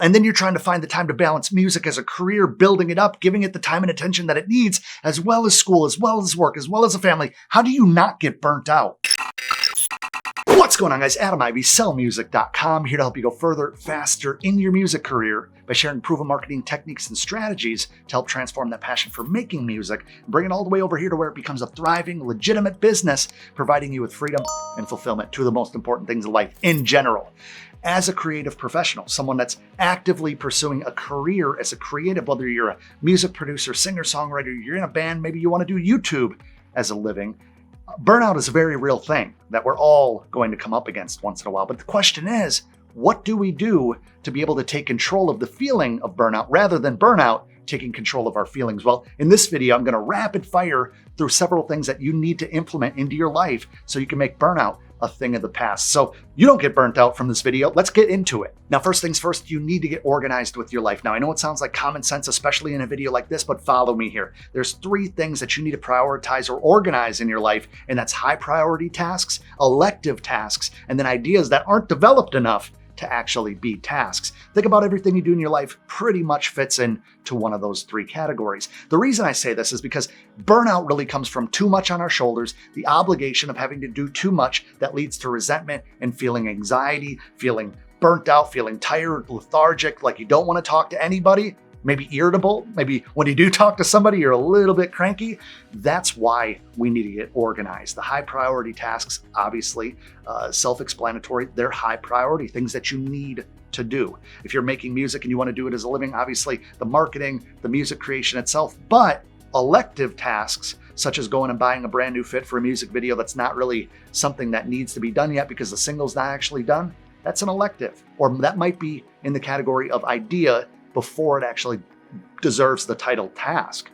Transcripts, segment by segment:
And then you're trying to find the time to balance music as a career, building it up, giving it the time and attention that it needs, as well as school, as well as work, as well as a family. How do you not get burnt out? What's going on, guys? Adam Ivy, sellmusic.com, here to help you go further, faster in your music career by sharing proven marketing techniques and strategies to help transform that passion for making music and bring it all the way over here to where it becomes a thriving, legitimate business, providing you with freedom and fulfillment, two of the most important things in life in general. As a creative professional, someone that's actively pursuing a career as a creative, whether you're a music producer, singer, songwriter, you're in a band, maybe you want to do YouTube as a living, burnout is a very real thing that we're all going to come up against once in a while. But the question is, what do we do to be able to take control of the feeling of burnout rather than burnout taking control of our feelings? Well, in this video, I'm going to rapid fire through several things that you need to implement into your life so you can make burnout a thing of the past. So you don't get burnt out from this video. Let's get into it. Now, first things first, you need to get organized with your life. Now, I know it sounds like common sense, especially in a video like this, but follow me here. There's 3 things that you need to prioritize or organize in your life, and that's high priority tasks, elective tasks, and then ideas that aren't developed enough to actually be tasks. Think about everything you do in your life pretty much fits into one of those 3 categories. The reason I say this is because burnout really comes from too much on our shoulders, the obligation of having to do too much that leads to resentment and feeling anxiety, feeling burnt out, feeling tired, lethargic, like you don't want to talk to anybody, maybe irritable, maybe when you do talk to somebody, you're a little bit cranky. That's why we need to get organized. The high priority tasks, obviously, self-explanatory, they're high priority, things that you need to do. If you're making music and you want to do it as a living, obviously the marketing, the music creation itself, but elective tasks, such as going and buying a brand new fit for a music video that's not really something that needs to be done yet because the single's not actually done, that's an elective. Or that might be in the category of idea before it actually deserves the title task.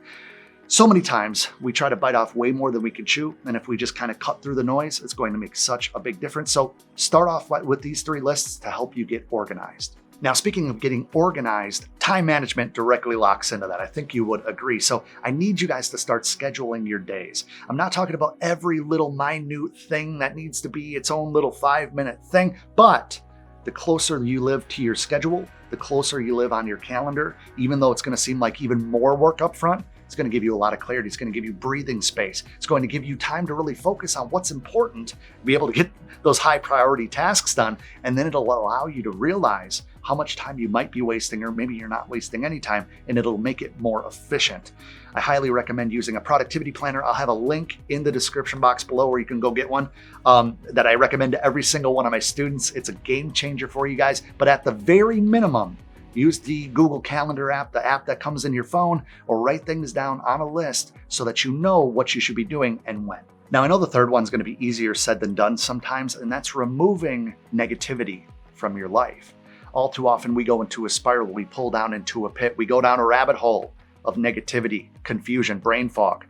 So many times we try to bite off way more than we can chew, and if we just kind of cut through the noise, it's going to make such a big difference. So start off with these 3 lists to help you get organized. Now, speaking of getting organized, time management directly locks into that. I think you would agree. So I need you guys to start scheduling your days. I'm not talking about every little minute thing that needs to be its own little 5-minute thing, but the closer you live to your schedule, the closer you live on your calendar, even though it's going to seem like even more work up front, it's going to give you a lot of clarity. It's going to give you breathing space. It's going to give you time to really focus on what's important, be able to get those high priority tasks done, and then it'll allow you to realize how much time you might be wasting, or maybe you're not wasting any time, and it'll make it more efficient. I highly recommend using a productivity planner. I'll have a link in the description box below where you can go get one that I recommend to every single one of my students. It's a game changer for you guys, but at the very minimum, use the Google Calendar app, the app that comes in your phone, or write things down on a list so that you know what you should be doing and when. Now, I know the third one's going to be easier said than done sometimes, and that's removing negativity from your life. All too often we go into a spiral, we pull down into a pit, we go down a rabbit hole of negativity, confusion, brain fog.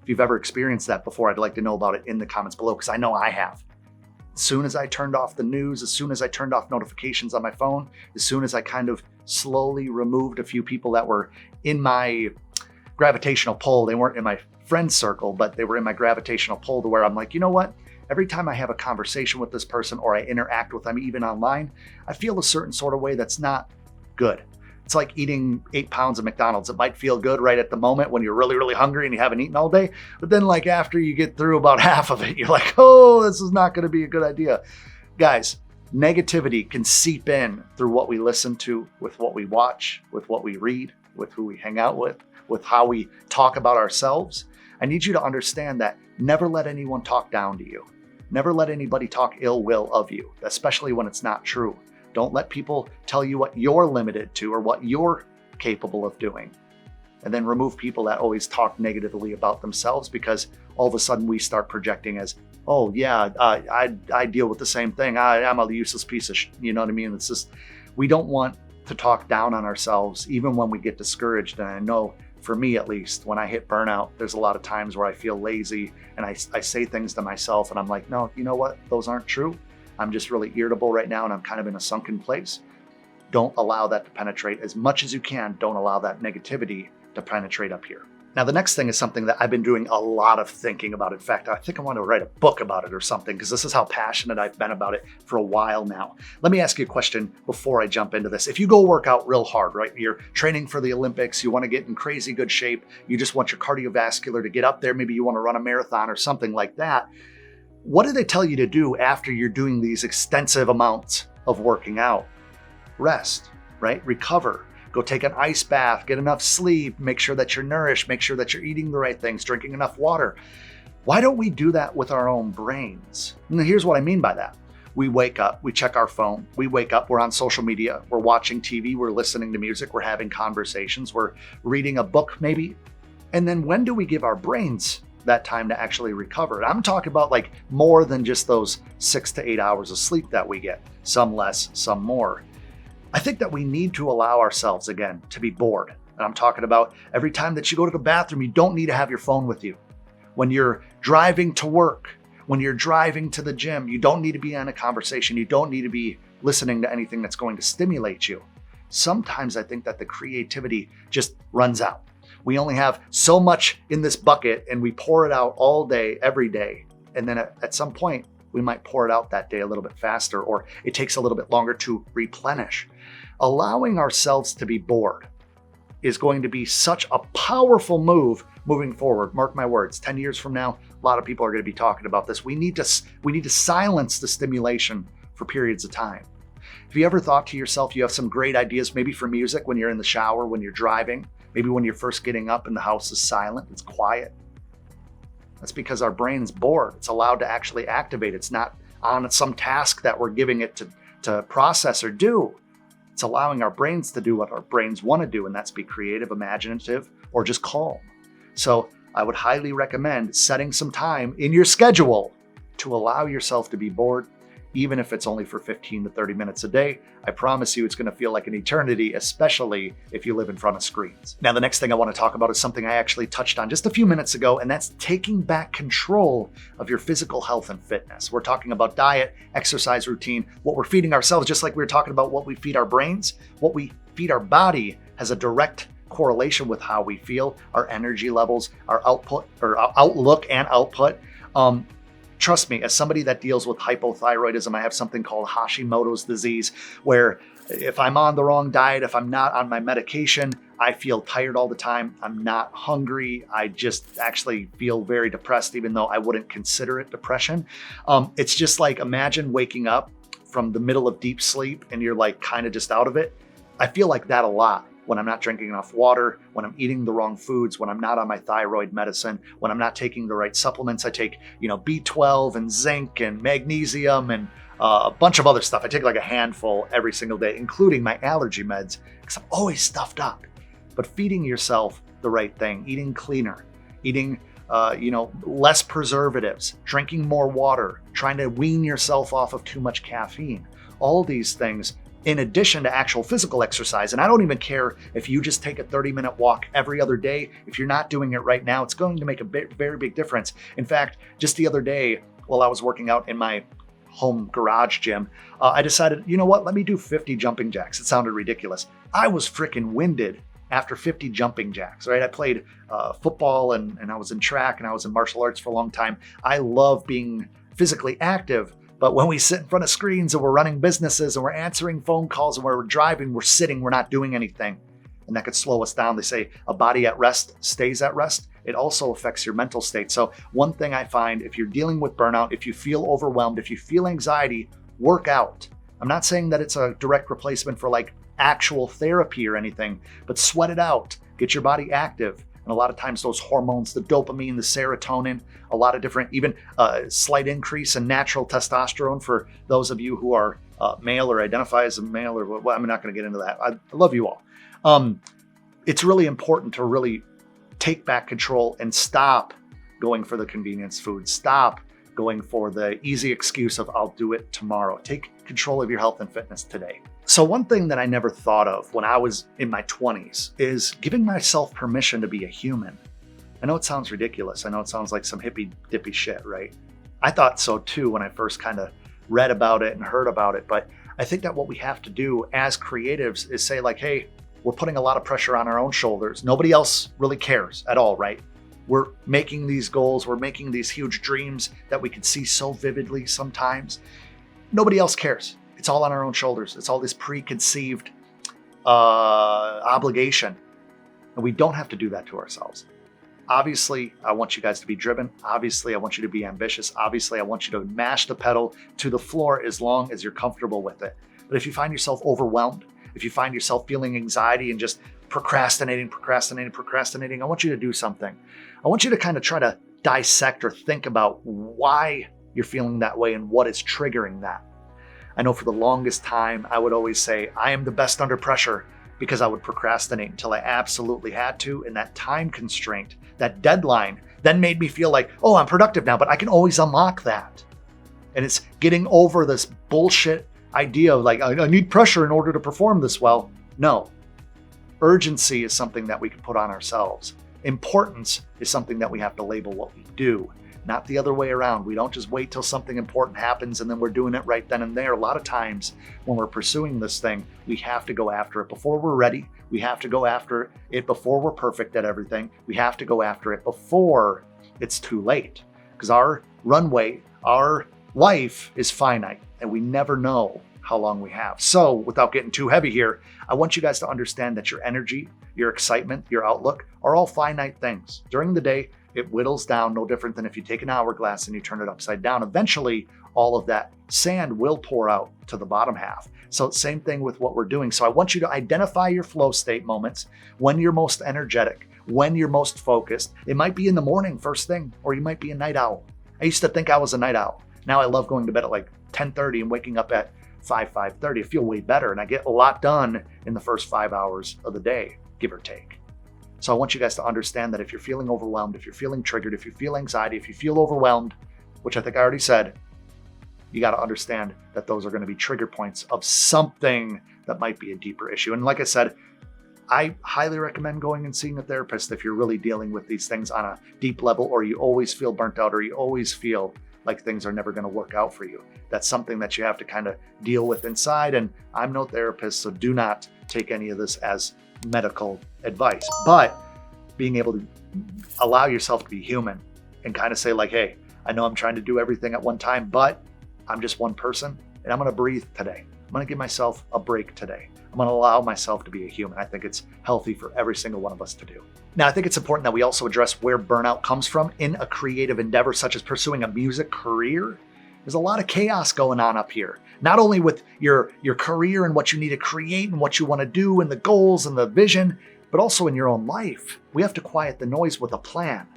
If you've ever experienced that before, I'd like to know about it in the comments below, because I know I have. As soon as I turned off the news, as soon as I turned off notifications on my phone, as soon as I kind of slowly removed a few people that were in my gravitational pull, they weren't in my friend circle, but they were in my gravitational pull, to where I'm like, you know what? Every time I have a conversation with this person or I interact with them, even online, I feel a certain sort of way that's not good. It's like eating 8 pounds of McDonald's. It might feel good right at the moment when you're really, really hungry and you haven't eaten all day. But then like after you get through about half of it, you're like, oh, this is not going to be a good idea. Guys, negativity can seep in through what we listen to, with what we watch, with what we read, with who we hang out with how we talk about ourselves. I need you to understand that never let anyone talk down to you. Never let anybody talk ill will of you, especially when it's not true. Don't let people tell you what you're limited to or what you're capable of doing. And then remove people that always talk negatively about themselves, because all of a sudden we start projecting as, oh yeah, I deal with the same thing. I'm a useless piece of you know what I mean? It's just, we don't want to talk down on ourselves even when we get discouraged. And I know for me, at least, when I hit burnout, there's a lot of times where I feel lazy and I say things to myself and I'm like, no, you know what? Those aren't true. I'm just really irritable right now and I'm kind of in a sunken place. Don't allow that to penetrate as much as you can. Don't allow that negativity to penetrate up here. Now, the next thing is something that I've been doing a lot of thinking about. In fact, I think I want to write a book about it or something, because this is how passionate I've been about it for a while now. Let me ask you a question before I jump into this. If you go work out real hard, right? You're training for the Olympics, you want to get in crazy good shape, you just want your cardiovascular to get up there, maybe you want to run a marathon or something like that. What do they tell you to do after you're doing these extensive amounts of working out? Rest, right? Recover. Go take an ice bath, get enough sleep, make sure that you're nourished, make sure that you're eating the right things, drinking enough water. Why don't we do that with our own brains? And here's what I mean by that. We wake up, we check our phone, we wake up, we're on social media, we're watching TV, we're listening to music, we're having conversations, we're reading a book maybe. And then when do we give our brains that time to actually recover? I'm talking about like more than just those 6 to 8 hours of sleep that we get, some less, some more. I think that we need to allow ourselves, again, to be bored. And I'm talking about every time that you go to the bathroom, you don't need to have your phone with you. When you're driving to work, when you're driving to the gym, you don't need to be on a conversation. You don't need to be listening to anything that's going to stimulate you. Sometimes I think that the creativity just runs out. We only have so much in this bucket and we pour it out all day, every day. And then at some point, we might pour it out that day a little bit faster, or it takes a little bit longer to replenish. Allowing ourselves to be bored is going to be such a powerful move moving forward. Mark my words, 10 years from now, a lot of people are going to be talking about this. We need to silence the stimulation for periods of time. Have you ever thought to yourself, you have some great ideas, maybe for music when you're in the shower, when you're driving, maybe when you're first getting up and the house is silent, it's quiet? That's because our brain's bored. It's allowed to actually activate. It's not on some task that we're giving it to process or do. It's allowing our brains to do what our brains want to do, and that's be creative, imaginative, or just calm. So I would highly recommend setting some time in your schedule to allow yourself to be bored, even if it's only for 15 to 30 minutes a day. I promise you it's going to feel like an eternity, especially if you live in front of screens. Now, the next thing I want to talk about is something I actually touched on just a few minutes ago, and that's taking back control of your physical health and fitness. We're talking about diet, exercise routine, what we're feeding ourselves, just like we were talking about what we feed our brains. What we feed our body has a direct correlation with how we feel, our energy levels, our output or our outlook and output. Trust me, as somebody that deals with hypothyroidism, I have something called Hashimoto's disease, where if I'm on the wrong diet, if I'm not on my medication, I feel tired all the time. I'm not hungry. I just actually feel very depressed, even though I wouldn't consider it depression. It's just like, imagine waking up from the middle of deep sleep and you're like kind of just out of it. I feel like that a lot when I'm not drinking enough water, when I'm eating the wrong foods, when I'm not on my thyroid medicine, when I'm not taking the right supplements. I take, B12 and zinc and magnesium and a bunch of other stuff. I take like a handful every single day, including my allergy meds, because I'm always stuffed up. But feeding yourself the right thing, eating cleaner, eating less preservatives, drinking more water, trying to wean yourself off of too much caffeine, all these things in addition to actual physical exercise. And I don't even care if you just take a 30-minute walk every other day. If you're not doing it right now, it's going to make a very big difference. In fact, just the other day, while I was working out in my home garage gym, I decided, you know what, let me do 50 jumping jacks. It sounded ridiculous. I was freaking winded after 50 jumping jacks, right? I played football and I was in track and I was in martial arts for a long time. I love being physically active. But when we sit in front of screens and we're running businesses and we're answering phone calls and we're driving, we're sitting, we're not doing anything. And that could slow us down. They say a body at rest stays at rest. It also affects your mental state. So one thing I find, if you're dealing with burnout, if you feel overwhelmed, if you feel anxiety, work out. I'm not saying that it's a direct replacement for like actual therapy or anything, but sweat it out, get your body active. And a lot of times those hormones, the dopamine, the serotonin, a lot of different, even slight increase in natural testosterone for those of you who are male or identify as a male, or well, I'm not going to get into that. I love you all. It's really important to really take back control and stop going for the convenience food. Stop going for the easy excuse of I'll do it tomorrow. Take control of your health and fitness today. So one thing that I never thought of when I was in my 20s is giving myself permission to be a human. I know it sounds ridiculous. I know it sounds like some hippy dippy shit, right? I thought so too when I first kind of read about it and heard about it. But I think that what we have to do as creatives is say like, hey, we're putting a lot of pressure on our own shoulders. Nobody else really cares at all, right? We're making these goals, we're making these huge dreams that we can see so vividly sometimes. Nobody else cares. It's all on our own shoulders. It's all this preconceived obligation. And we don't have to do that to ourselves. Obviously, I want you guys to be driven. Obviously, I want you to be ambitious. Obviously, I want you to mash the pedal to the floor as long as you're comfortable with it. But if you find yourself overwhelmed, if you find yourself feeling anxiety and just procrastinating, I want you to do something. I want you to kind of try to dissect or think about why you're feeling that way and what is triggering that. I know for the longest time, I would always say, I am the best under pressure, because I would procrastinate until I absolutely had to. And that time constraint, that deadline, then made me feel like, oh, I'm productive now, but I can always unlock that. And it's getting over this bullshit idea of like, I need pressure in order to perform this well. No. Urgency is something that we can put on ourselves. Importance is something that we have to label what we do, not the other way around. We don't just wait till something important happens and then we're doing it right then and there. A lot of times when we're pursuing this thing, we have to go after it before we're ready. We have to go after it before we're perfect at everything. We have to go after it before it's too late, because our runway, our life is finite and we never know how long we have. So without getting too heavy here, I want you guys to understand that your energy, your excitement, your outlook are all finite things. During the day, it whittles down, no different than if you take an hourglass and you turn it upside down. Eventually, all of that sand will pour out to the bottom half. So same thing with what we're doing. So I want you to identify your flow state moments, when you're most energetic, when you're most focused. It might be in the morning, first thing, or you might be a night owl. I used to think I was a night owl. Now I love going to bed at like 10:30 and waking up at 5:30. I feel way better and I get a lot done in the first 5 hours of the day, give or take. So I want you guys to understand that if you're feeling overwhelmed, if you're feeling triggered, if you feel anxiety, if you feel overwhelmed, which I think I already said, you got to understand that those are going to be trigger points of something that might be a deeper issue. And like I said, I highly recommend going and seeing a therapist if you're really dealing with these things on a deep level, or you always feel burnt out, or you always feel like things are never going to work out for you. That's something that you have to kind of deal with inside. And I'm no therapist, so do not take any of this as medical advice. But being able to allow yourself to be human and kind of say like, hey, I know I'm trying to do everything at one time, but I'm just one person and I'm going to breathe today. I'm going to give myself a break today. I'm going to allow myself to be a human. I think it's healthy for every single one of us to do. Now, I think it's important that we also address where burnout comes from in a creative endeavor, such as pursuing a music career. There's a lot of chaos going on up here, not only with your career and what you need to create and what you want to do and the goals and the vision, but also in your own life. We have to quiet the noise with a plan.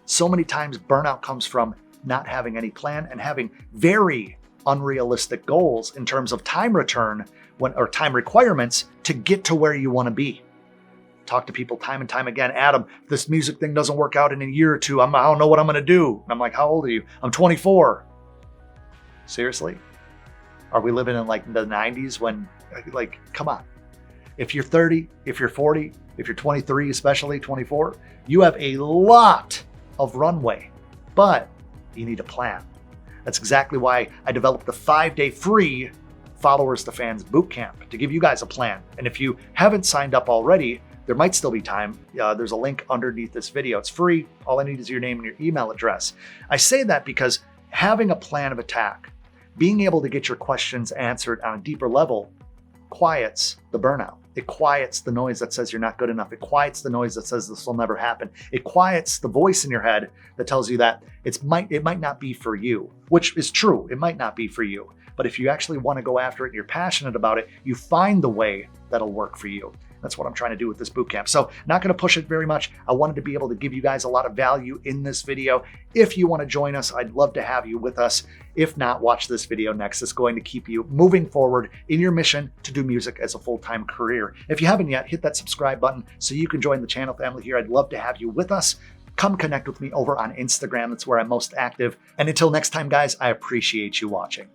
So many times burnout comes from not having any plan and having very unrealistic goals in terms of time return or time requirements to get to where you want to be. Talk to people time and time again. Adam, this music thing doesn't work out in a year or two. I don't know what I'm going to do. And I'm like, how old are you? I'm 24. Seriously? Are we living in like the 90s when, like, come on. If you're 30, if you're 40, if you're 23, especially 24, you have a lot of runway, but you need a plan. That's exactly why I developed the 5-day free Followers to Fans Bootcamp, to give you guys a plan. And if you haven't signed up already, there might still be time. There's a link underneath this video. It's free. All I need is your name and your email address. I say that because having a plan of attack, being able to get your questions answered on a deeper level, quiets the burnout. It quiets the noise that says you're not good enough. It quiets the noise that says this will never happen. It quiets the voice in your head that tells you that it might not be for you, which is true. It might not be for you. But if you actually want to go after it and you're passionate about it, you find the way that'll work for you. That's what I'm trying to do with this bootcamp. So not going to push it very much. I wanted to be able to give you guys a lot of value in this video. If you want to join us, I'd love to have you with us. If not, watch this video next. It's going to keep you moving forward in your mission to do music as a full-time career. If you haven't yet, hit that subscribe button so you can join the channel family here. I'd love to have you with us. Come connect with me over on Instagram. That's where I'm most active. And until next time, guys, I appreciate you watching.